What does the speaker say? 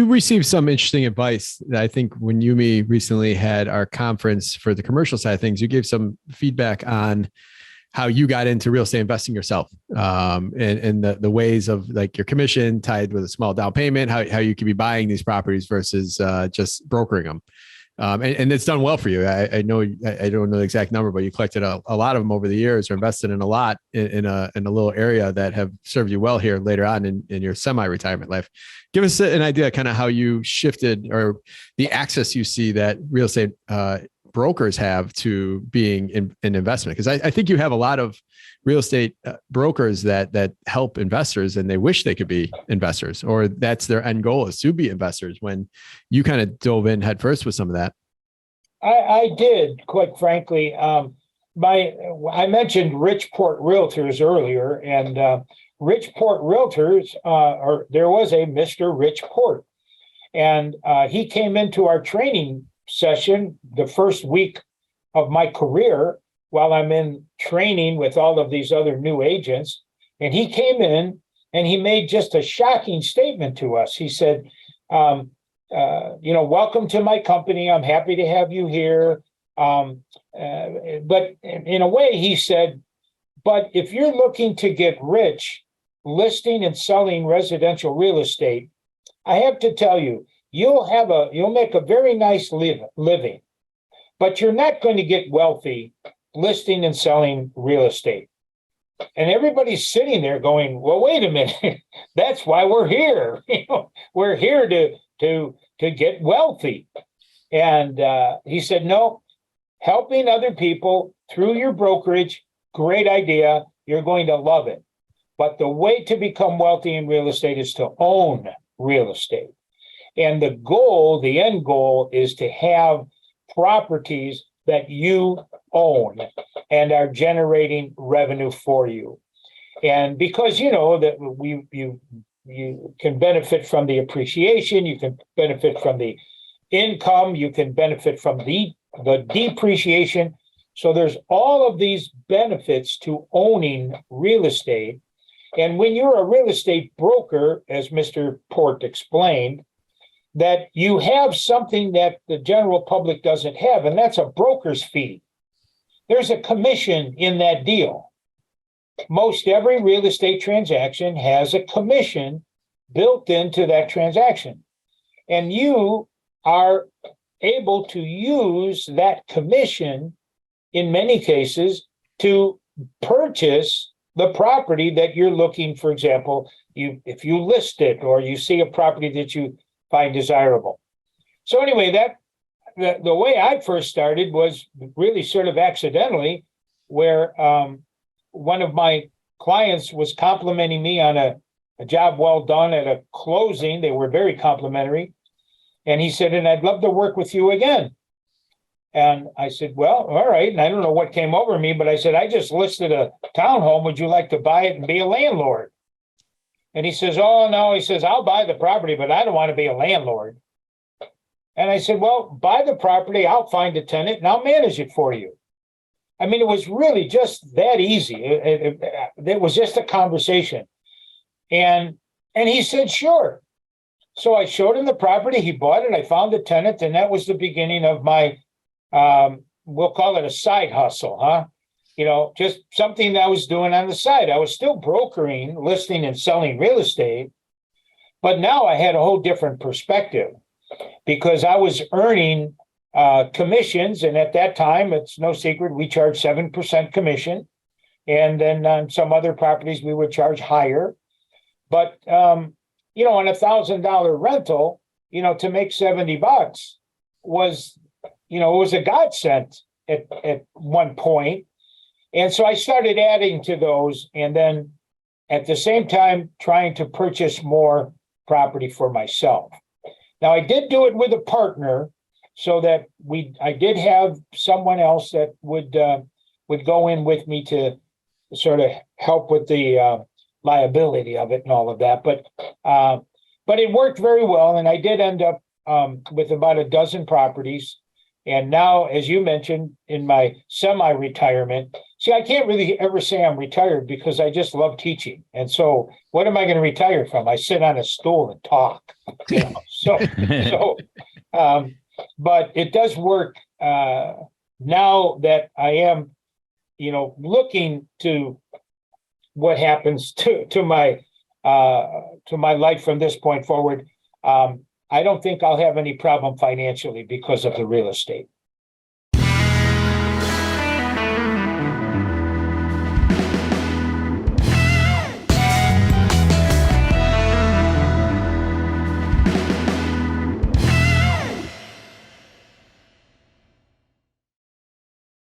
you received some interesting advice that I think when 𝗬𝗵𝗶 recently had our conference for the commercial side of things, you gave some feedback on how you got into real estate investing yourself, and the ways of like your commission tied with a small down payment, how you could be buying these properties versus just brokering them. And it's done well for you. I know, I don't know the exact number, but you collected a lot of them over the years, or invested in a lot in a little area that have served you well here later on in your semi-retirement life. Give us an idea kind of how you shifted, or the access you see that real estate brokers have to being in investment. Because I think you have a lot of real estate brokers that help investors, and they wish they could be investors, or that's their end goal, is to be investors, when you kind of dove in head first with some of that. I did, quite frankly. I mentioned 𝗏𝘃𝗿𝗵𝗵 Realtors earlier, and 𝗏𝘃𝗿𝗵𝗵 Realtors, there was a Mr. 𝗏𝘃𝗿𝗵𝗵, and he came into our training session the first week of my career while I'm in training with all of these other new agents. And he came in and he made just a shocking statement to us. He said, welcome to my company. I'm happy to have you here. But in a way, he said, but if you're looking to get rich listing and selling residential real estate, I have to tell you, you'll make a very nice living, but you're not going to get wealthy listing and selling real estate. And everybody's sitting there going, well, wait a minute, that's why we're here. We're here to get wealthy. And he said, no, helping other people through your brokerage, great idea. You're going to love it. But the way to become wealthy in real estate is to own real estate. And the end goal is to have properties that you own and are generating revenue for you. And because you know that you can benefit from the appreciation, you can benefit from the income, you can benefit from the depreciation. So there's all of these benefits to owning real estate. And when you're a real estate broker, as Mr. Port explained, that you have something that the general public doesn't have, and that's a broker's fee. There's a commission in that deal. Most every real estate transaction has a commission built into that transaction. And you are able to use that commission, in many cases, to purchase the property that you're looking, for example, if you list it or you see a property that you find desirable. So anyway, the way I first started was really sort of accidentally, where one of my clients was complimenting me on a job well done at a closing. They were very complimentary. And he said, and I'd love to work with you again. And I said, well, all right. And I don't know what came over me, but I said, I just listed a townhome. Would you like to buy it and be a landlord? And he says, oh, no. He says, I'll buy the property, but I don't want to be a landlord. And I said, well, buy the property. I'll find a tenant and I'll manage it for you. I mean, it was really just that easy. It was just a conversation. And he said, sure. So I showed him the property. He bought it. I found a tenant. And that was the beginning of my, we'll call it a side hustle, huh? Just something that I was doing on the side. I was still brokering, listing and selling real estate. But now I had a whole different perspective, because I was earning commissions. And at that time, it's no secret, we charge 7% commission. And then on some other properties, we would charge higher. But, on $1,000 rental, to make $70 was, it was a godsend at one point. And so I started adding to those, and then at the same time, trying to purchase more property for myself. Now, I did do it with a partner, so that I did have someone else that would go in with me to sort of help with the liability of it and all of that. But it worked very well, and I did end up with about a dozen properties. And now, as you mentioned, in my semi-retirement, see, I can't really ever say I'm retired because I just love teaching. And so what am I going to retire from? I sit on a stool and talk. But it does work now that I am, looking to what happens to my life from this point forward. I don't think I'll have any problem financially because of the real estate.